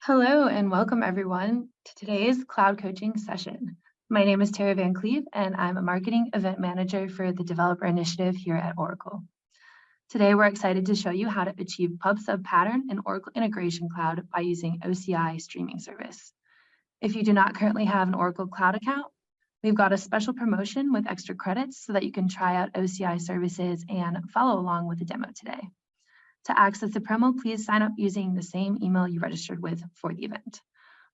Hello and welcome everyone to today's cloud coaching session. My name is Tara Van Cleve and I'm a marketing event manager for the developer initiative here at Oracle. Today we're excited to show you how to achieve pub/sub pattern in Oracle Integration Cloud by using OCI Streaming Service. If you do not currently have an Oracle Cloud account, we've got a special promotion with extra credits so that you can try out OCI services and follow along with the demo today. To access the promo, please sign up using the same email you registered with for the event.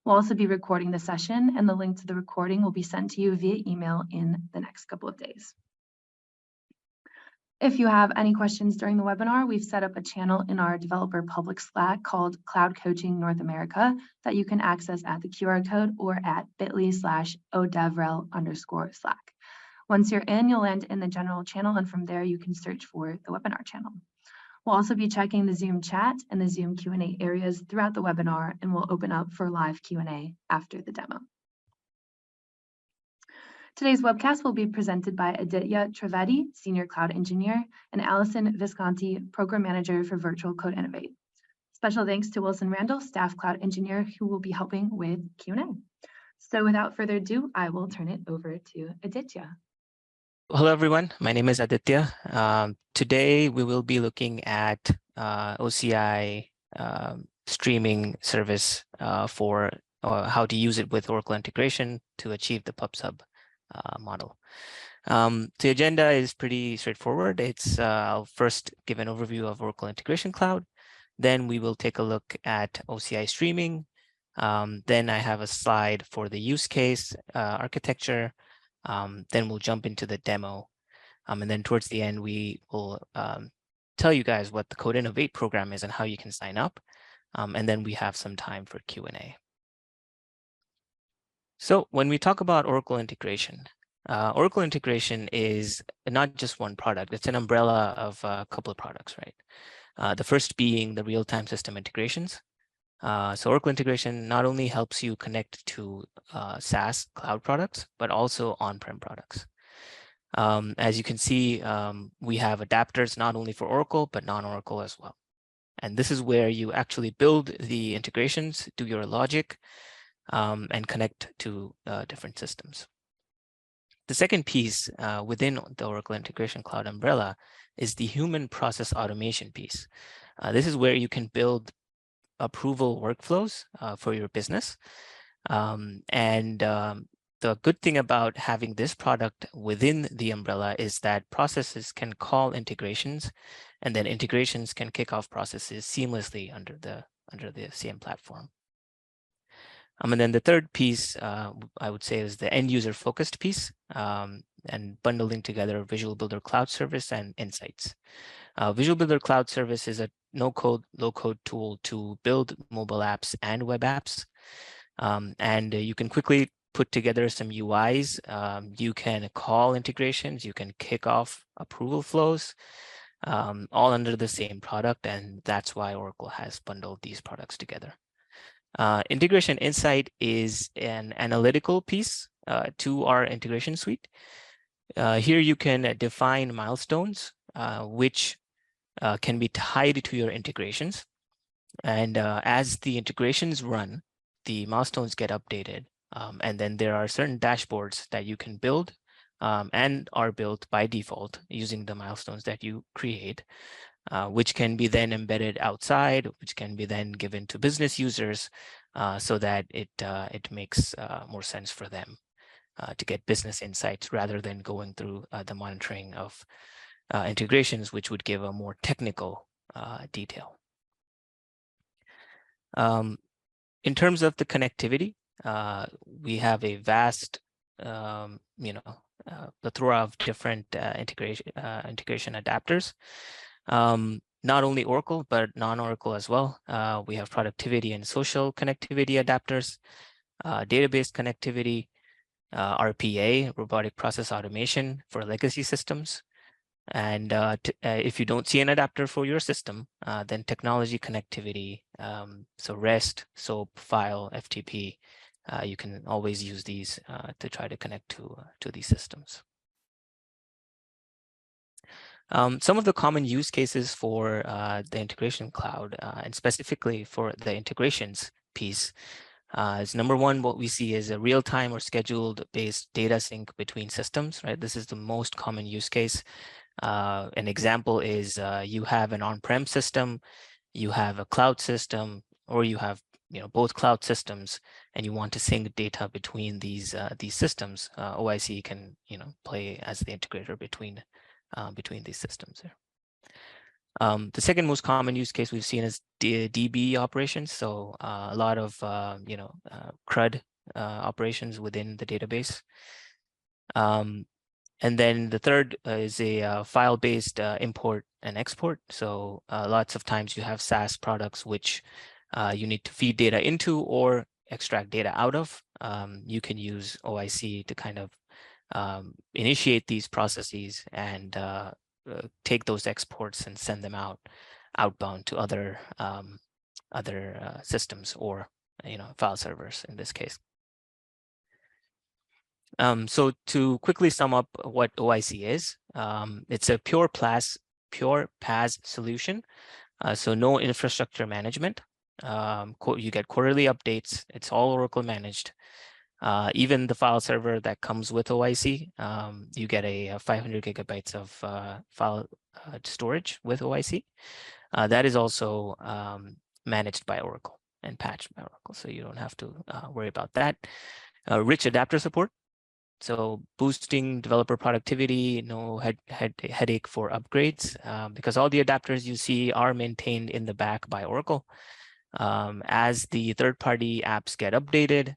We'll also be recording the session, and the link to the recording will be sent to you via email in the next couple of days. If you have any questions during the webinar, we've set up a channel in our developer public Slack called Cloud Coaching North America that you can access at the QR code or at bit.ly/odevrel_Slack. Once you're in, you'll land in the general channel, and from there you can search for the webinar channel. We'll also be checking the Zoom chat and the Zoom Q&A areas throughout the webinar, and we'll open up for live Q&A after the demo. Today's webcast will be presented by Aditya Trivedi, Senior Cloud Engineer, and Allison Visconti, Program Manager for Virtual Code Innovate. Special thanks to Wilson Randall, Staff Cloud Engineer, who will be helping with Q&A. So without further ado, I will turn it over to Aditya. Hello, everyone. My name is Aditya. Today, we will be looking at OCI streaming service for how to use it with Oracle integration to achieve the pub/sub model. The agenda is pretty straightforward. I'll first give an overview of Oracle Integration Cloud. Then we will take a look at OCI streaming. Then I have a slide for the use case architecture. Then we'll jump into the demo. And then towards the end, we will tell you guys what the Code Innovate program is and how you can sign up. And then we have some time for Q&A. So when we talk about Oracle integration is not just one product. It's an umbrella of a couple of products, right? The first being the real-time system integrations. So Oracle integration not only helps you connect to SaaS cloud products, but also on-prem products. As you can see, we have adapters not only for Oracle, but non-Oracle as well. And this is where you actually build the integrations, do your logic, and connect to different systems. The second piece within the Oracle Integration Cloud umbrella is the human process automation piece. This is where you can build approval workflows for your business. The good thing about having this product within the umbrella is that processes can call integrations, and then integrations can kick off processes seamlessly under the CM platform. And then the third piece, I would say, is the end user focused piece, and bundling together Visual Builder Cloud Service and Insights. Visual Builder Cloud Service is a no-code, low-code tool to build mobile apps and web apps. And you can quickly put together some UIs. You can call integrations. You can kick off approval flows, all under the same product. And that's why Oracle has bundled these products together. Integration Insight is an analytical piece to our integration suite. Here you can define milestones, which can be tied to your integrations. And as the integrations run, the milestones get updated. And then there are certain dashboards that you can build and are built by default using the milestones that you create, which can be then embedded outside, which can be then given to business users so that it makes more sense for them to get business insights rather than going through the monitoring of integrations, which would give a more technical detail. In terms of the connectivity, we have a vast, plethora of different integration adapters. Not only Oracle, but non-Oracle as well. We have productivity and social connectivity adapters, database connectivity, RPA, robotic process automation for legacy systems. And if you don't see an adapter for your system, then technology connectivity, so REST, SOAP, File, FTP, you can always use these to try to connect to these systems. Some of the common use cases for the integration cloud, and specifically for the integrations, piece. Is number one, what we see is a real-time or scheduled-based data sync between systems, right? This is the most common use case. An example is you have an on-prem system, you have a cloud system, or you have both cloud systems, and you want to sync data between these systems. OIC can play as the integrator between these systems there. The second most common use case we've seen is DB operations. So a lot of CRUD operations within the database. And then the third is a file-based import and export. So lots of times you have SaaS products which you need to feed data into or extract data out of. You can use OIC to kind of initiate these processes and take those exports and send them outbound to other systems or file servers in this case. So to quickly sum up what OIC is, it's a pure PaaS solution. So no infrastructure management. You get quarterly updates. It's all Oracle managed. Even the file server that comes with OIC, you get a 500 gigabytes of file storage with OIC. That is also managed by Oracle and patched by Oracle, so you don't have to worry about that. Rich adapter support. So boosting developer productivity, no headache for upgrades, because all the adapters you see are maintained in the back by Oracle. As the third-party apps get updated,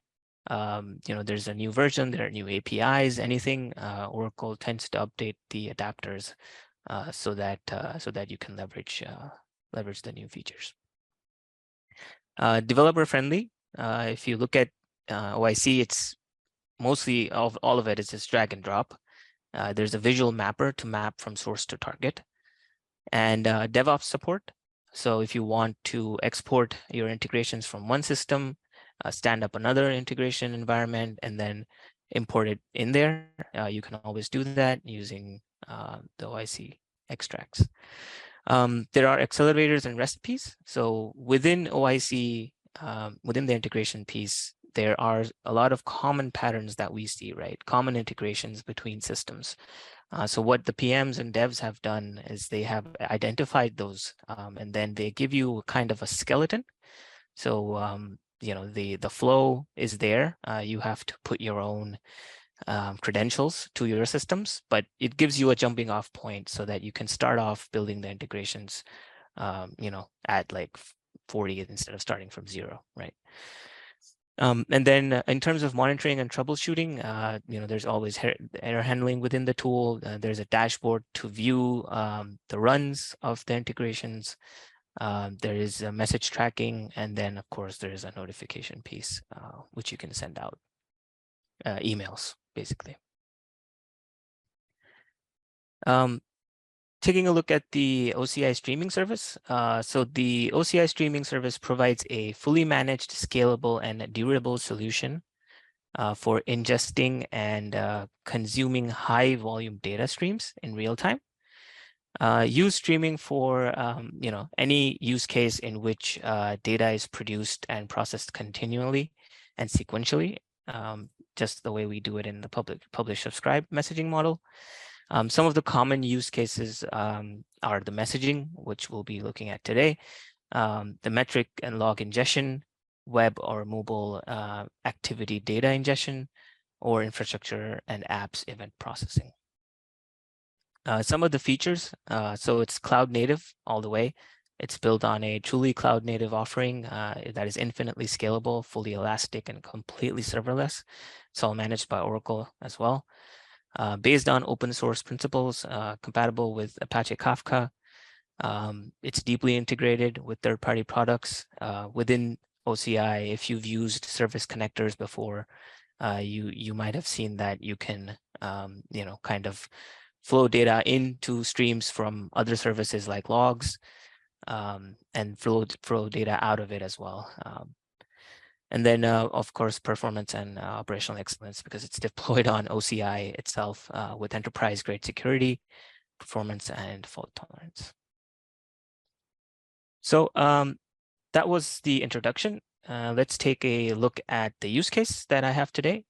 there's a new version, there are new APIs, anything, Oracle tends to update the adapters so that you can leverage the new features. Developer friendly. If you look at OIC, it's mostly all of it is just drag and drop. There's a visual mapper to map from source to target, and DevOps support. So if you want to export your integrations from one system, stand up another integration environment, and then import it in there, you can always do that using the OIC extracts. There are accelerators and recipes. So within OIC, within the integration piece, there are a lot of common patterns that we see, right? Common integrations between systems. So what the PMs and devs have done is they have identified those, and then they give you kind of a skeleton. So the flow is there. You have to put your own credentials to your systems, but it gives you a jumping off point so that you can start off building the integrations, at like 40 instead of starting from 0, right? And then in terms of monitoring and troubleshooting, there's always error handling within the tool. There's a dashboard to view the runs of the integrations. There is a message tracking, and then of course there is a notification piece, which you can send out emails, basically. Taking a look at the OCI Streaming Service. So the OCI Streaming Service provides a fully managed, scalable, and durable solution for ingesting and consuming high volume data streams in real time. Use streaming for any use case in which data is produced and processed continually and sequentially, just the way we do it in the publish subscribe messaging model. Some of the common use cases are the messaging, which we'll be looking at today, the metric and log ingestion, web or mobile activity data ingestion, or infrastructure and apps event processing. Some of the features, so it's cloud native all the way. It's built on a truly cloud native offering that is infinitely scalable, fully elastic, and completely serverless. It's all managed by Oracle as well. Based on open source principles, compatible with Apache Kafka. It's deeply integrated with third-party products. Within OCI, if you've used service connectors before, you might have seen that you can kind of flow data into streams from other services like logs, and flow data out of it as well. And then, of course, performance and operational excellence, because it's deployed on OCI itself with enterprise-grade security, performance, and fault tolerance. So that was the introduction. let's take a look at the use case that I have today.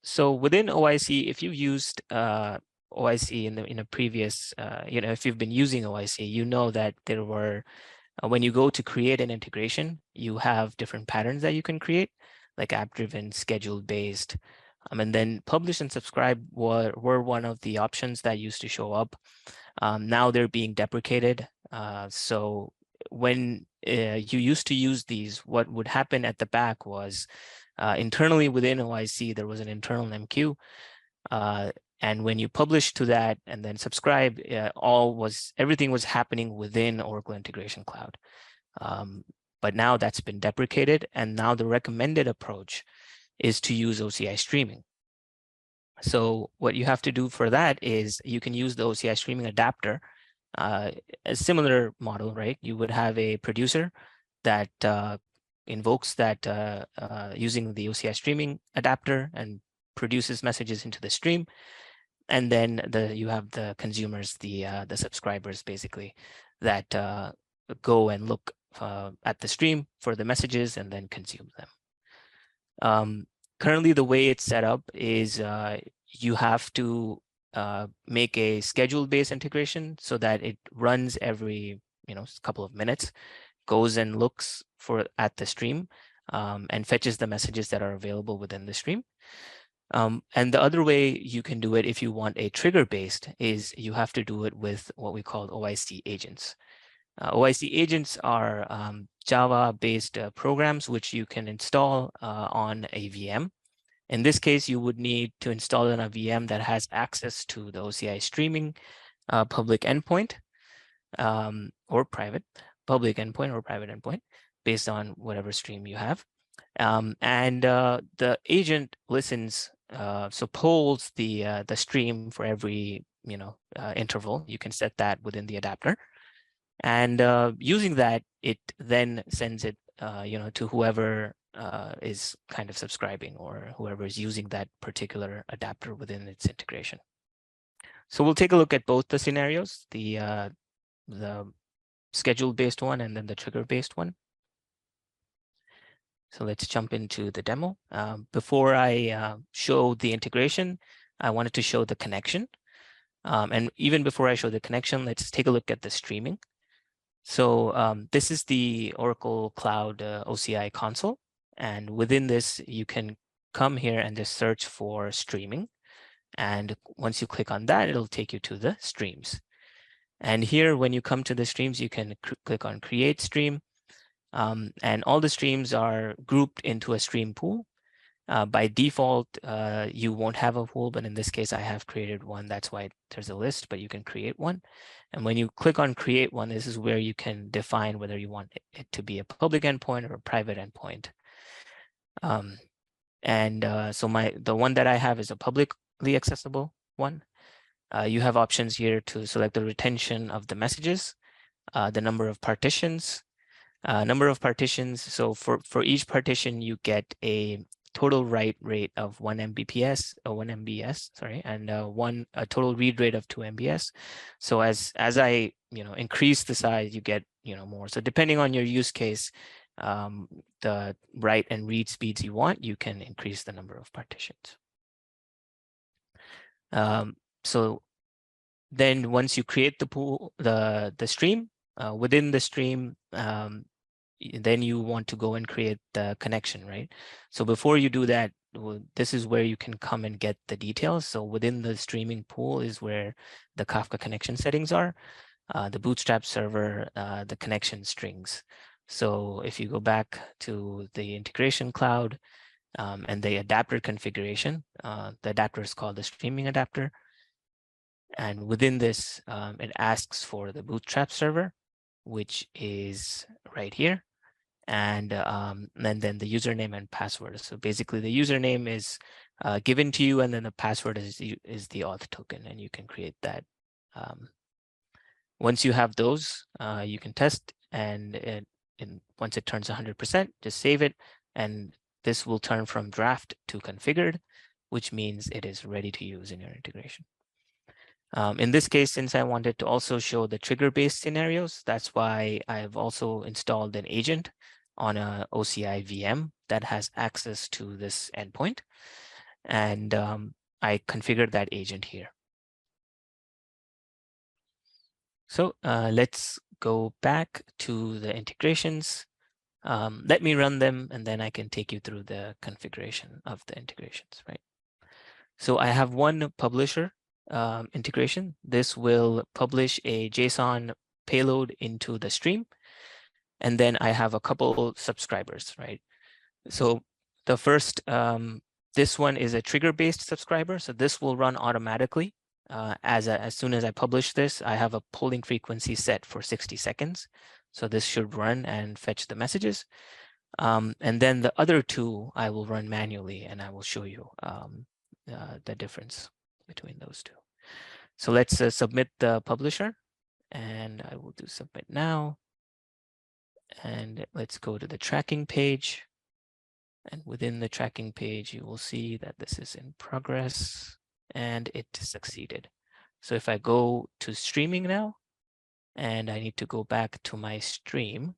So within OIC, if you've used OIC in a previous, if you've been using OIC, you know that there were, when you go to create an integration, you have different patterns that you can create, like app-driven, schedule-based, and then publish and subscribe were one of the options that used to show up. Now they're being deprecated. So when you used to use these, what would happen at the back was internally within OIC, there was an internal MQ. And when you publish to that and then subscribe, everything was happening within Oracle Integration Cloud. But now that's been deprecated, and now the recommended approach is to use OCI streaming. So what you have to do for that is you can use the OCI streaming adapter, a similar model, right? You would have a producer that invokes that using the OCI streaming adapter and produces messages into the stream. And then you have the consumers, the subscribers, basically, that go and look at the stream for the messages and then consume them. Currently, the way it's set up is you have to make a schedule-based integration so that it runs every couple of minutes, goes and looks at the stream and fetches the messages that are available within the stream. And the other way you can do it if you want a trigger-based is you have to do it with what we call OIC agents. OIC agents are Java-based programs which you can install on a VM. In this case, you would need to install it on a VM that has access to the OCI streaming public endpoint or private, public endpoint or private endpoint, based on whatever stream you have. And the agent listens, so polls the stream for every interval. You can set that within the adapter, and using that, it then sends it to whoever is kind of subscribing or whoever is using that particular adapter within its integration. So we'll take a look at both the scenarios, the schedule-based one and then the trigger-based one. So let's jump into the demo. Before I show the integration, I wanted to show the connection. And even before I show the connection, let's take a look at the streaming. So this is the Oracle Cloud OCI console. And within this, you can come here and just search for streaming. And once you click on that, it'll take you to the streams. And here, when you come to the streams, you can click on Create Stream. And all the streams are grouped into a stream pool. By default, you won't have a pool, but in this case, I have created one. That's why there's a list, but you can create one. And when you click on Create One, this is where you can define whether you want it to be a public endpoint or a private endpoint. So the one that I have is a publicly accessible one. You have options here to select the retention of the messages, the number of partitions. So for each partition, you get a total write rate of 1 Mbps, or 1 MBS, sorry, and a total read rate of 2 MBS. So as I increase the size, you get more. So depending on your use case, the write and read speeds you want, you can increase the number of partitions. So then once you create the pool, the stream, within the stream, then you want to go and create the connection, right? So before you do that, this is where you can come and get the details. So within the streaming pool is where the Kafka connection settings are, the Bootstrap server, the connection strings. So if you go back to the integration cloud and the adapter configuration, the adapter is called the streaming adapter. And within this, it asks for the Bootstrap server, which is right here. And then the username and password. So basically the username is given to you, and then the password is the auth token, and you can create that. Once you have those, you can test, and once it turns 100%, just save it, and this will turn from draft to configured, which means it is ready to use in your integration. In this case, since I wanted to also show the trigger-based scenarios, that's why I've also installed an agent on a OCI VM that has access to this endpoint. And I configured that agent here. So let's go back to the integrations. Let me run them, and then I can take you through the configuration of the integrations, right? So I have one publisher integration. This will publish a JSON payload into the stream. And then I have a couple subscribers, right? So the first, this one is a trigger-based subscriber. So this will run automatically. As soon as I publish this, I have a polling frequency set for 60 seconds. So this should run and fetch the messages. And then the other two I will run manually, and I will show you the difference between those two. So let's submit the publisher, and I will do submit now. And let's go to the tracking page. And within the tracking page, you will see that this is in progress and it succeeded. So if I go to streaming now, and I need to go back to my stream.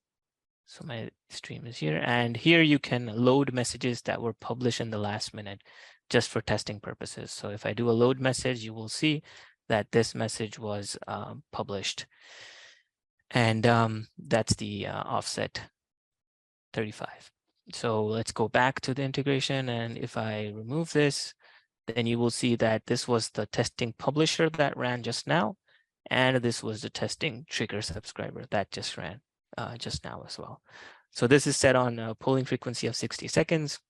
So my stream is here, and here you can load messages that were published in the last minute just for testing purposes. So if I do a load message, you will see that this message was published. And that's the offset 35. So let's go back to the integration. And if I remove this, then you will see that this was the testing publisher that ran just now. And this was the testing trigger subscriber that just ran just now as well. So this is set on a polling frequency of 60 seconds.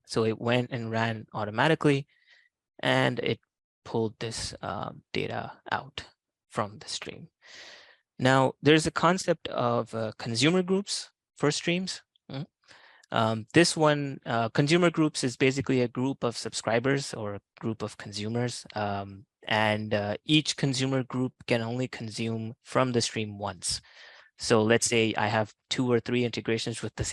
So it went and ran automatically, and it pulled this data out from the stream. Now, there's a concept of consumer groups for streams. This one, consumer groups, is basically a group of subscribers or a group of consumers. And each consumer group can only consume from the stream once. So let's say I have 2 or 3 integrations with the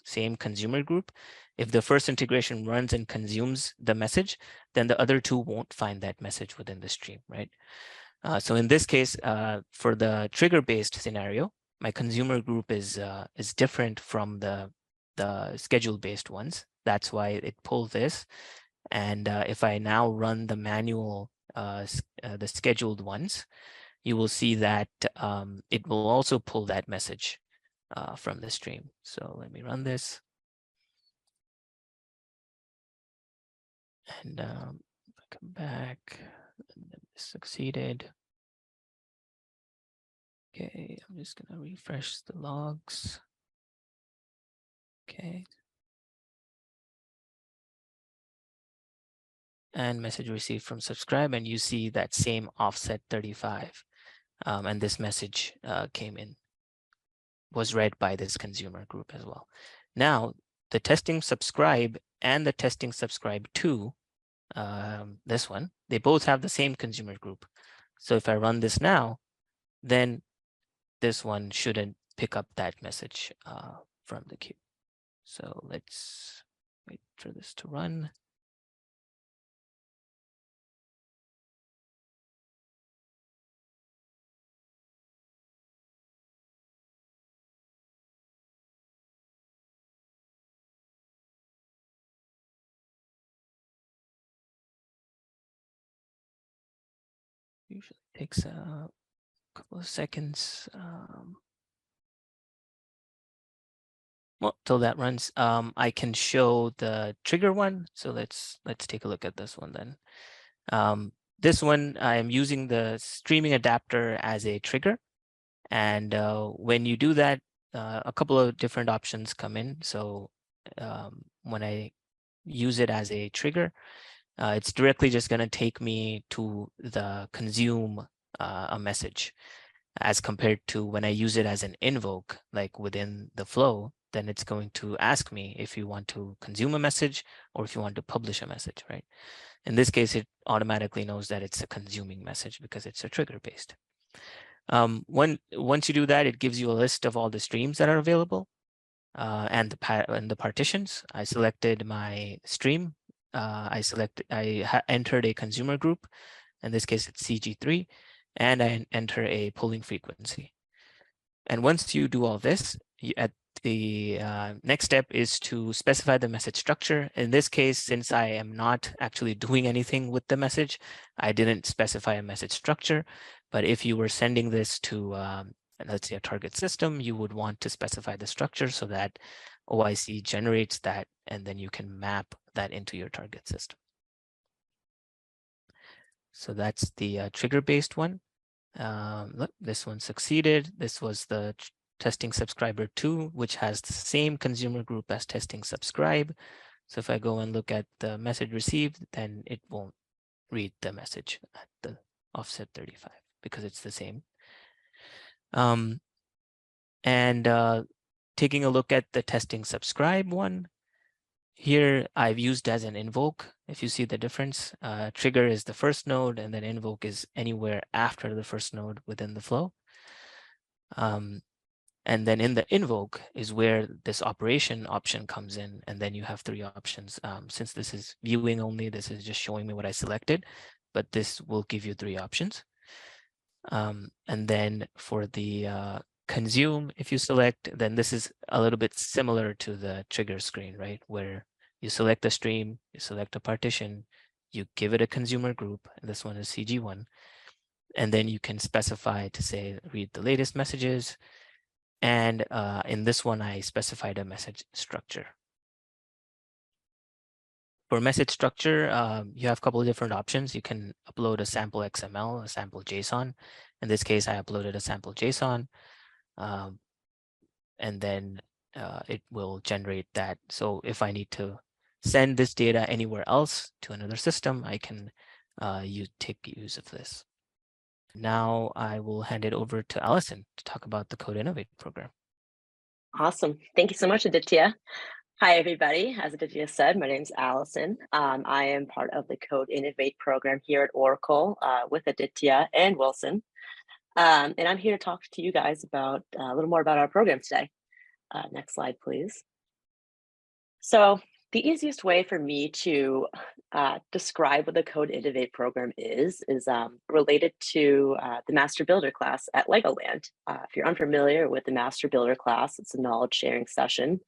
same consumer group. If the first integration runs and consumes the message, then the other 2 won't find that message within the stream, right? So in this case, for the trigger-based scenario, my consumer group is different from the schedule-based ones. That's why it pulled this. And if I now run the manual, the scheduled ones, you will see that it will also pull that message from the stream. So let me run this. And come back, succeeded. Okay, I'm just gonna refresh the logs. Okay. And message received from subscribe, and you see that same offset 35. And this message came in, was read by this consumer group as well. Now, the testing subscribe and the testing subscribe to, this one, they both have the same consumer group. So if I run this now, then this one shouldn't pick up that message from the queue. So let's wait for this to run. Usually takes a couple of seconds. Well, till that runs, I can show the trigger one. So let's take a look at this one then. This one, I am using the streaming adapter as a trigger. And when you do that, a couple of different options come in. So when I use it as a trigger, it's directly just going to take me to the consume a message, as compared to when I use it as an invoke, like within the flow, then it's going to ask me if you want to consume a message or if you want to publish a message, right? In this case, it automatically knows that it's a consuming message because it's a trigger based. Once you do that, it gives you a list of all the streams that are available and the partitions. I selected my stream. I entered a consumer group. In this case, it's CG3, and I enter a polling frequency. And once you do all this, the next step is to specify the message structure. In this case, since I am not actually doing anything with the message, I didn't specify a message structure. But if you were sending this to, let's say, a target system, you would want to specify the structure so that OIC generates that, and then you can map that into your target system. So that's the trigger-based one. Look, this one succeeded. This was the testing subscriber 2, which has the same consumer group as testing subscribe. So if I go and look at the message received, then it won't read the message at the offset 35 because it's the same. Taking a look at the testing subscribe one, here I've used as an invoke. If you see the difference, trigger is the first node, and then invoke is anywhere after the first node within the flow. And then in the invoke is where this operation option comes in, and then you have 3 options. Since this is viewing only, this is just showing me what I selected, but this will give you 3 options. And then for the consume, if you select, then this is a little bit similar to the trigger screen, right? Where you select the stream, you select a partition, you give it a consumer group, and this one is CG1, and then you can specify to say, read the latest messages. And in this one, I specified a message structure. For message structure, you have a couple of different options. You can upload a sample XML, a sample JSON. In this case, I uploaded a sample JSON. And then it will generate that. So if I need to send this data anywhere else to another system, I can take use of this. Now I will hand it over to Allison to talk about the Code Innovate program. Awesome. Thank you so much, Aditya. Hi, everybody. As Aditya said, my name is Allison. I am part of the Code Innovate program here at Oracle with Aditya and Wilson. And I'm here to talk to you guys about a little more about our program today. Next slide, please. So the easiest way for me to describe what the Code Innovate program is related to the Master Builder class at Legoland. If you're unfamiliar with the Master Builder class, it's a knowledge sharing session.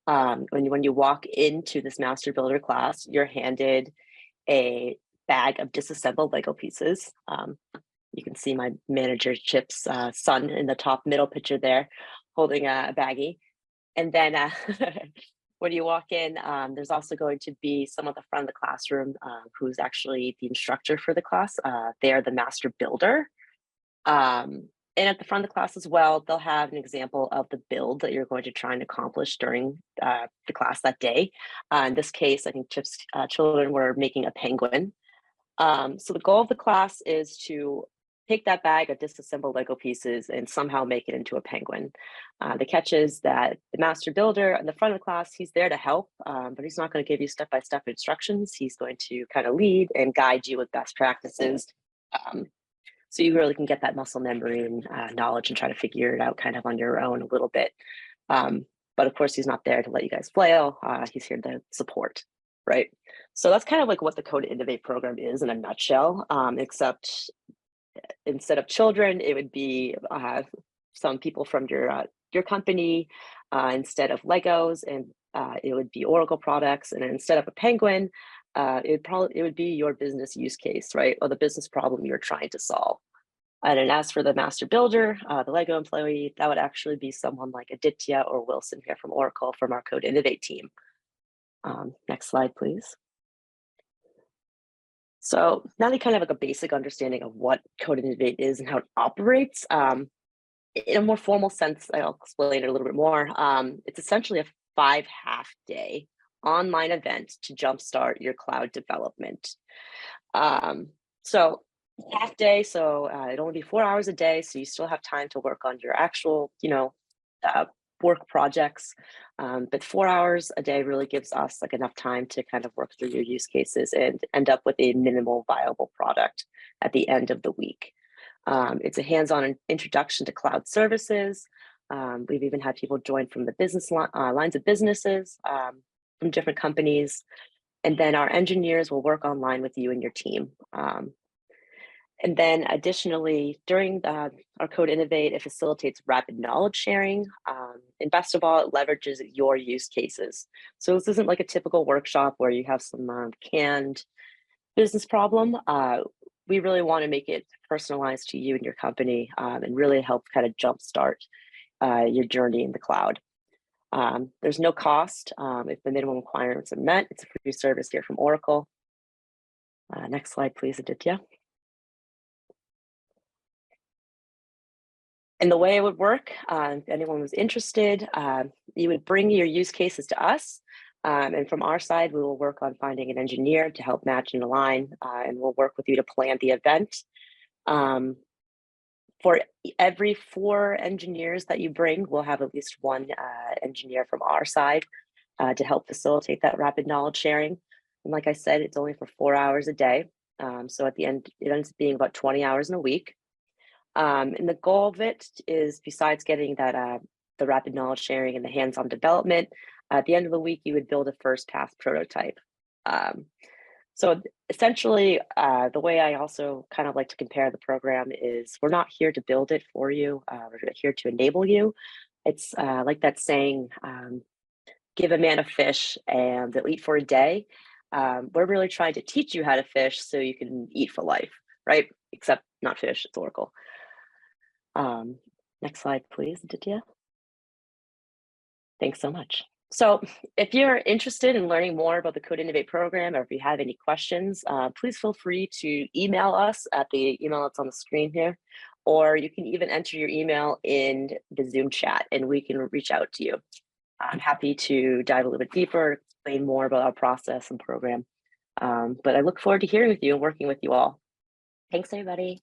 When you walk into this Master Builder class, you're handed a bag of disassembled Lego pieces. You can see my manager Chip's son in the top middle picture there, holding a baggie. And then when you walk in, there's also going to be someone at the front of the classroom who's actually the instructor for the class. They are the Master Builder. And at the front of the class as well, they'll have an example of the build that you're going to try and accomplish during the class that day. In this case, I think Chip's children were making a penguin. So the goal of the class is to take that bag of disassembled Lego pieces and somehow make it into a penguin. The catch is that the Master Builder in the front of the class, he's there to help, but he's not going to give you step-by-step instructions. He's going to kind of lead and guide you with best practices. So you really can get that muscle memory and knowledge and try to figure it out kind of on your own a little bit. But of course, he's not there to let you guys flail. He's here to support, right? So that's kind of like what the Code Innovate program is in a nutshell, except instead of children, it would be some people from your company. Instead of Legos, and it would be Oracle products. And instead of a penguin, it would be your business use case, right? Or the business problem you're trying to solve. And then as for the Master Builder, the Lego employee, that would actually be someone like Aditya or Wilson here from Oracle from our Code Innovate team. Next slide, please. So now they kind of have like a basic understanding of what Code Innovate is and how it operates. In a more formal sense, I'll explain it a little bit more. It's essentially a 5-half-day online event to jumpstart your cloud development. So half day, so it'll only be 4 hours a day, so you still have time to work on your actual, work projects. But 4 hours a day really gives us like enough time to kind of work through your use cases and end up with a minimal viable product at the end of the week. It's a hands-on introduction to cloud services. We've even had people join from the business lines of businesses from different companies. And then our engineers will work online with you and your team. And then additionally, during our Code Innovate, it facilitates rapid knowledge sharing. And best of all, it leverages your use cases. So this isn't like a typical workshop where you have some canned business problem. We really want to make it personalized to you and your company, and really help kind of jumpstart your journey in the cloud. There's no cost if the minimum requirements are met. It's a free service here from Oracle. Next slide, please, Aditya. And the way it would work, if anyone was interested, you would bring your use cases to us. And from our side, we will work on finding an engineer to help match and align, and we'll work with you to plan the event. For every 4 engineers that you bring, we'll have at least 1 engineer from our side to help facilitate that rapid knowledge sharing. And like I said, it's only for 4 hours a day. So at the end, it ends up being about 20 hours in a week. And the goal of it is, besides getting that the rapid knowledge sharing and the hands-on development, at the end of the week, you would build a first pass prototype. So essentially, the way I also kind of like to compare the program is, we're not here to build it for you. We're here to enable you. It's like that saying, give a man a fish and they'll eat for a day. We're really trying to teach you how to fish so you can eat for life, right? Except not fish, it's Oracle. Next slide, please, Aditya. Thanks so much. So if you're interested in learning more about the Code Innovate program, or if you have any questions, please feel free to email us at the email that's on the screen here, or you can even enter your email in the Zoom chat and we can reach out to you. I'm happy to dive a little bit deeper, explain more about our process and program. But I look forward to hearing with you and working with you all. Thanks, everybody.